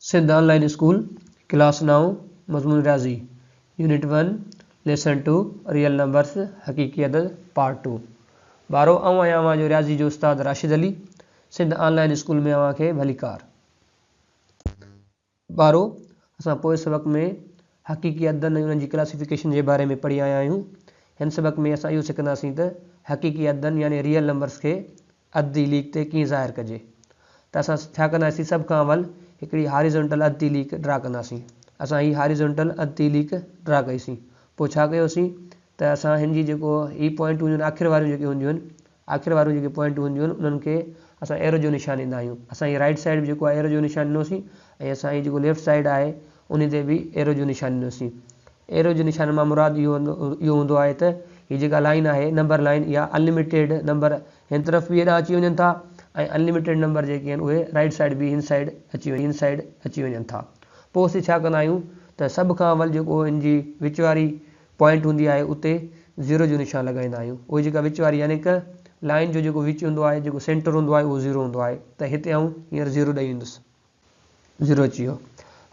Sindh online school class 9 मज़मून रियाज़ी unit 1 lesson 2 real numbers हकीकी अदद पार्ट 2 बारो आया जो रियाज़ी जो उस्ताद राशिद अली सिंध ऑनलाइन स्कूल में खे भलीकार बारो असां पोइ सबक में हकीकी अदद उन जी क्लासिफिकेशन के बारे में पढ़ी आया आहियूं। हिन सबक में असां इहो सिखंदासीं त हकीकी अदद यानी रियल नंबर्स के अददी लीक ते कीअं ज़ाहिर कजे। त असां छा कंदासीं सभ खां अवल हिकिड़ी हॉरिजॉन्टल अददी लीक ड्रा कंदासीं। असां ही हॉरिजॉन्टल अददी लीक ड्रा कईसीं। पोइ छा कयोसीं त असां हिन जी जेको ही पॉइंट हूंदियूं आहिनि आख़िर वारियूं जेके हूंदियूं आहिनि आख़िर वारियूं जेके पॉइंट हूंदियूं आहिनि उन्हनि खे असां एरो जो निशान ॾींदा आहियूं। असां ही राइट साइड जेको आहे एरो जो निशान ॾिनोसीं ऐं असां ही जेको लेफ्ट साइड आहे उन ते बि एरो जो निशान ॾिनोसीं। एरो जो निशान मां मुराद इहो हूंदो आहे त हीअ जेका लाइन आहे नंबर लाइन या अनलिमिटेड नंबर हिन तरफ़ बि हेॾां अची वञनि था ऐं अनलिमिटेड नंबर जेके आहिनि उहे राइट साइड बि हिन साइड अची वञनि था। पोइ असीं छा कंदा आहियूं त सभ खां अवल जेको हिन जी विच वारी पॉइंट हूंदी आहे उते ज़ीरो जो निशान लॻाईंदा आहियूं। उहे जेका विच वारी यानी कि लाइन जो जेको विच हूंदो आहे जेको सेंटर हूंदो आहे उहो ज़ीरो हूंदो आहे। त हिते आऊं हींअर ज़ीरो ॾेई ईंदुसि, ज़ीरो अची वियो।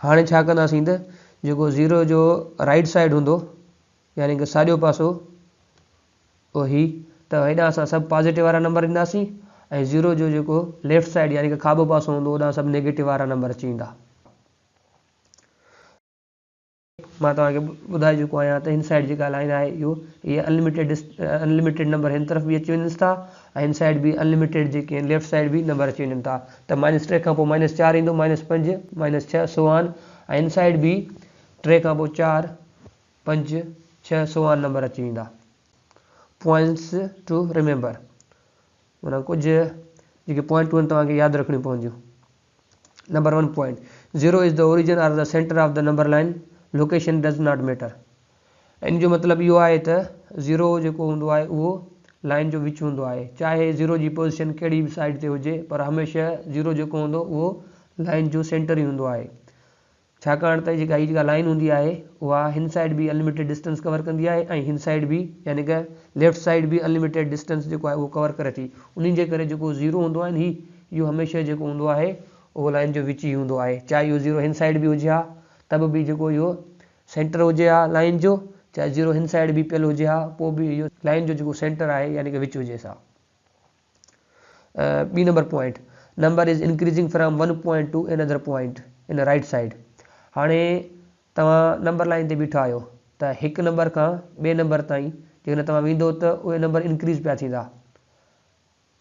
हाणे छा कंदासीं त जेको ज़ीरो जो राइट साइड हूंदो यानी कि साॼो पासो उहो ही त हेॾां असां सभु पॉज़िटिव वारा नंबर ॾींदासीं ऐं ज़ीरो जो जेको लेफ्ट साइड यानी कि खाॿो पासो हूंदो होॾां सभु नेगेटिव वारा नंबर अची वेंदा। मां तव्हांखे ॿुधाए चुको आहियां त हिन साइड जेका लाइन आहे इहे अनलिमिटेड नंबर हिन तरफ़ बि अची वञनि था ऐं हिन साइड बि अनलिमिटेड जेके आहिनि लेफ्ट साइड बि नंबर अची वञनि था। त -3 खां पोइ -4 ईंदो, -5 -6 सोहान ऐं हिन साइड बि 3 खां पोइ 4 5 6 सोहान नंबर अची वेंदा। पॉइंट्स टू रिमेंबर माना कुझु जेके पॉइंटूं आहिनि तव्हांखे यादि रखणियूं पवंदियूं। Number 1 point zero is the origin or the centre of the number line location does not matter. इन जो मतिलबु इहो आहे त ज़ीरो जेको हूंदो आहे उहो लाइन जो विच हूंदो आहे, चाहे ज़ीरो जी पोज़ीशन कहिड़ी बि साइड ते हुजे पर हमेशह ज़ीरो जेको हूंदो उहो लाइन जो सेंटर ई हूंदो आहे। छाकाणि त हीअ जेका लाइन हूंदी आहे उहा हिन साइड बि अनलिमिटेड डिस्टेंस कवर कंदी आहे ऐं हिन साइड बि यानी कि लेफ्ट साइड बि अनलिमिटेड डिस्टेंस जेको आहे उहो कवर करे थी। उन जे करे जेको ज़ीरो हूंदो आहे न इहो हमेशह जेको हूंदो आहे उहो लाइन जो विच ई हूंदो आहे। चाहे इहो ज़ीरो हिन साइड बि हुजे हा त बि जेको इहो सेंटर हुजे हा लाइन जो, चाहे ज़ीरो हिन साइड बि पियल हुजे हा पोइ बि इहो लाइन जो जेको सेंटर आहे यानी कि विच हुजे सा। ॿी number point number is increasing from 1 point to another point in right side. हाणे तव्हां नंबर लाइन ते बीठा आहियो त हिकु नंबर खां ॿिए नंबर ताईं जेकॾहिं तव्हां वेंदो त उहे नंबर इंक्रीज़ पिया थींदा,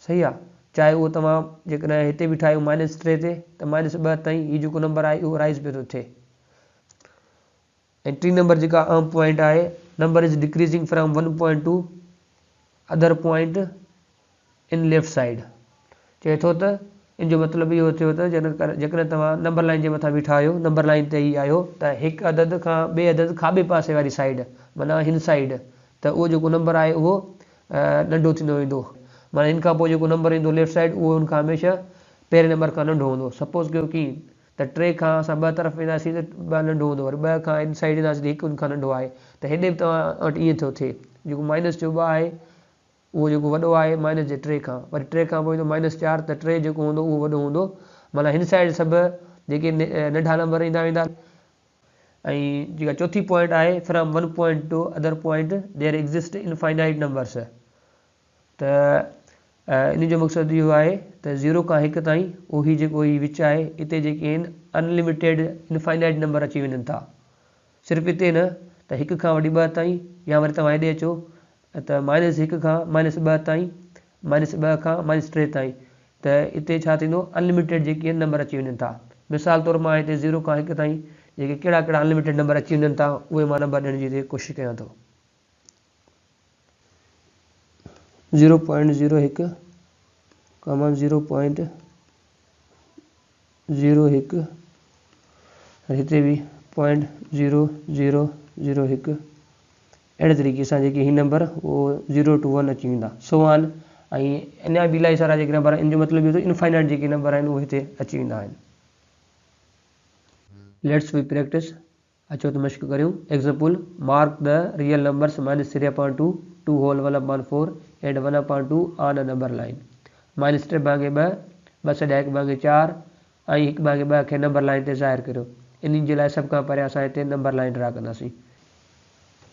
सही आहे। चाहे उहो तव्हां जेकॾहिं हिते बीठा आहियो -3 ते त -2 ताईं हीउ जेको नंबर आहे उहो राइज़ पियो थो थिए। ऐं 3 नंबर जेका आम पॉइंट आहे number is decreasing from 1 point to other point in left side. चए थो त इन जो मतिलबु इहो थियो त जेकॾहिं तव्हां नंबर लाइन जे मथां बीठा आहियो नंबर लाइन ते ई आहियो त हिकु अदद खां ॿिए अदद खाॿे पासे वारी साइड माना हिन साइड त उहो जेको नंबर आहे उहो नंढो थींदो वेंदो। माना हिन खां पोइ जेको नंबर ईंदो लेफ्ट साइड उहो हुन खां हमेशह पहिरें नंबर खां नंढो हूंदो। सपोज़ कयो की त 3 खां असां 2 तरफ़ वेंदासीं त 2 नंढो हूंदो, वरी 2 खां हिन साइड ईंदासीं त 1 हुन खां नंढो आहे। त हेॾे बि तव्हां वटि ईअं थो थिए जेको माइनस जो 2 आहे उहो जेको वॾो आहे -3 खां, वरी 3 खां पोइ ईंदो -4 त 3 जेको हूंदो उहो वॾो हूंदो। माना हिन साइड सभु जेके नंढा नंबर ईंदा वेंदा। ऐं जेका चौथी पॉइंट आहे from 1 point to other point there exist infinite numbers. त इन जो मक़सदु इहो आहे त 0 खां 1 ताईं उहो जेको ही विच आहे हिते जेके आहिनि अनलिमिटेड इनफाइनाइट नंबर अची वञनि था। सिर्फ़ु हिते न त 1 खां वठी 2 ताईं या वरी तव्हां हेॾे अचो त -1 खां -2 ताईं, -2 खां -3 ताईं त हिते छा थींदो अनलिमिटेड जेके आहिनि नंबर अची वञनि था। मिसाल तौरु मां हिते 0 खां 1 ताईं जेके कहिड़ा कहिड़ा अनलिमिटेड नंबर अची वञनि था उहे मां नंबर ॾियण जी हिते कोशिशि कयां थो। 0.01 0.01 हिते बि .0001 अहिड़े तरीक़े सां जेके ही नंबर उहो 0 to 1 अची वेंदा सोहान। ऐं अञा बि इलाही सारा जेके नंबर आहिनि इन जो मतिलबु इहो त इनफाइनाइट जेके नंबर आहिनि उहे हिते अची वेंदा आहिनि। लेट्स वी प्रैक्टिस, अचो त मश्क करियूं। Example mark the real numbers -3/2 2 whole 1/4 and 1/2 on a number line. -3/2 2 2 * 1/4 ऐं 1/2 खे नंबर लाइन ते ज़ाहिर करियो। इन जे लाइ सभ खां पहिरियों असां हिते नंबर लाइन ड्रा कंदासीं।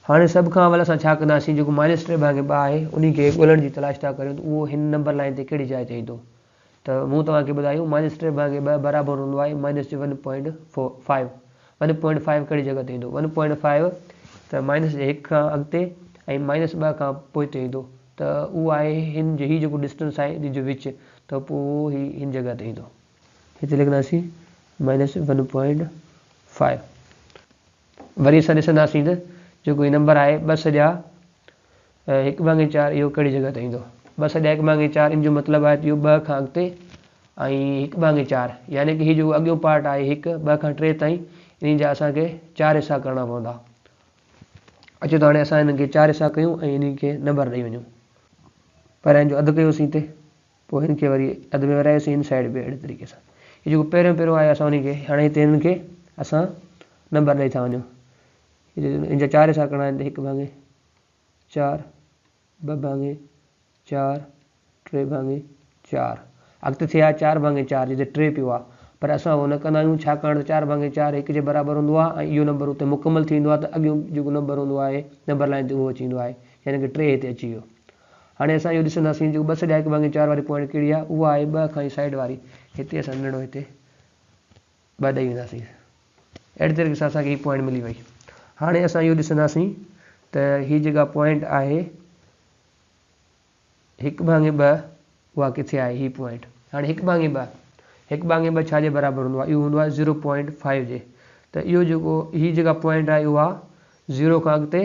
हाणे सभ खां अवल असां छा कंदासीं, जेको -3/2 आहे उन खे ॻोल्हण जी तलाश था करियूं त उहो हिन नंबर लाइन ते कहिड़ी जाइ ते ईंदो। त मूं तव्हांखे ॿुधायूं -3/2 बराबरि हूंदो आहे -1.5। 1.5 कहिड़ी जॻह ते ईंदो, 1.5 त माइनस जे 1 खां अॻिते ऐं -2 खां पोइ ते ईंदो। त उहो आहे हिन जो हीउ जेको डिस्टेंस आहे इन जो विच, त पोइ उहो हिन जॻह ते ईंदो। हिते लिखंदासीं -1.5। वरी असां ॾिसंदासीं त जेको हीउ नंबर आहे 2 सॼा 1/4 इहो कहिड़ी जॻह ते ईंदो। 2 सॼा 1/4 इन जो मतिलबु आहे त इहो 2 खां अॻिते ऐं 1/4, यानी कि हीउ जेको अॻियो पार्ट आहे 1, 2 खां 3 ताईं इन जा असांखे 4 हिसा करणा पवंदा। अचो त हाणे असां हिन खे 4 हिसा कयूं ऐं इन खे नंबर ॾेई वञूं। पहिरियों जो अधु कयोसीं हिते, पोइ हिन खे वरी अधु में विरायोसीं हिन साइड बि अहिड़े तरीक़े सां। हीउ जेको पहिरियों आहे असां उन खे हाणे हिते हिन खे असां नंबर ॾेई था वञूं। इन जा 4 हिसा करणा आहिनि, 1/4, 2/4, 3/4। अॻिते थिया 4/4 जिते 3 पियो आहे, पर असां उहो न कंदा आहियूं छाकाणि त 4/4 1 जे बराबरि हूंदो आहे ऐं इहो नंबर उते मुकमल थींदो आहे त अॻियो जेको नंबर हूंदो आहे नंबर लाइन ते उहो अची वेंदो आहे, यानी कि 3 हिते अची वियो। हाणे असां इहो ॾिसंदासीं जेको 2 सॼा 1/4 वारी पॉइंट कहिड़ी आहे, उहा आहे 2 खां ई साइड वारी। हिते असां नंढिड़ो हिते 2 ॾेई वेंदासीं। अहिड़े तरीक़े सां असांखे हीअ पॉइंट मिली वई। हाणे असां इहो ॾिसंदासीं त हीअ जेका पॉइंट आहे 1/2 उहा किथे आहे, हीअ पॉइंट। हाणे 1/2 छा जे बराबरि हूंदो आहे, इहो हूंदो आहे 0.5 जे। त इहो जेको हीअ जेका पॉइंट आहे उहा 0 खां अॻिते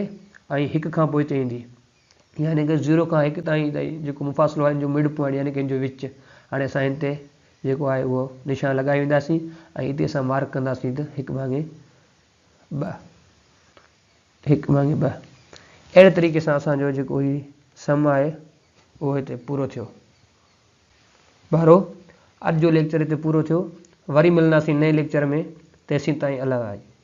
ऐं 1 खां पोइ ते ईंदी, यानी कि 0 खां 1 ताईं जेको मुफ़ासिलो आहे हिन जो मिड पॉइंट, यानी कि हिन जो विच। हाणे असां हिन ते जेको आहे उहो निशान लॻाए वेंदासीं ऐं हिते असां मार्क कंदासीं त 1/2। 1/2 अहिड़े तरीक़े सां असांजो जेको हीउ सम आहे उहो हिते पूरो थियो। ॿारो अॼु जो लेक्चर हिते पूरो थियो। वरी मिलंदासीं नए लेक्चर में, तेसीं ताईं अल्लाह हाफ़िज़।